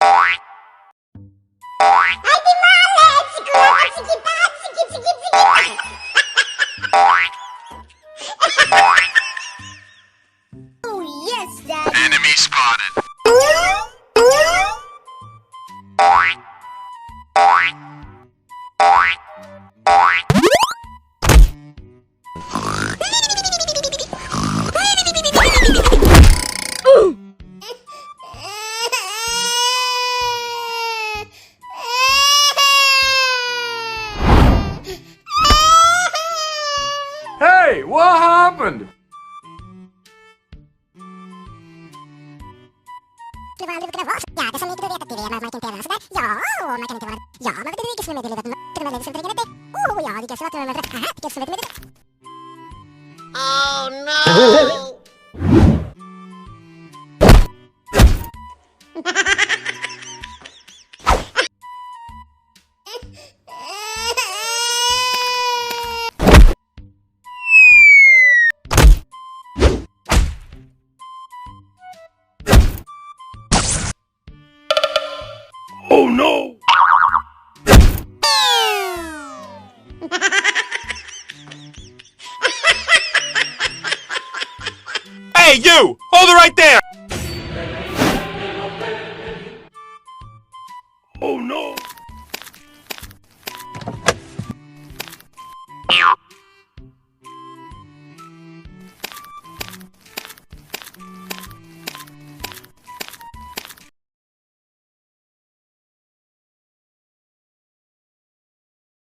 Ay, di male! Sigurado, sige pa! Sige, sige, sige! Oh, yes, Daddy! Enemy spotted. Hey, what happened? Oh, no! Oh no! Hey, you! Hold it right there!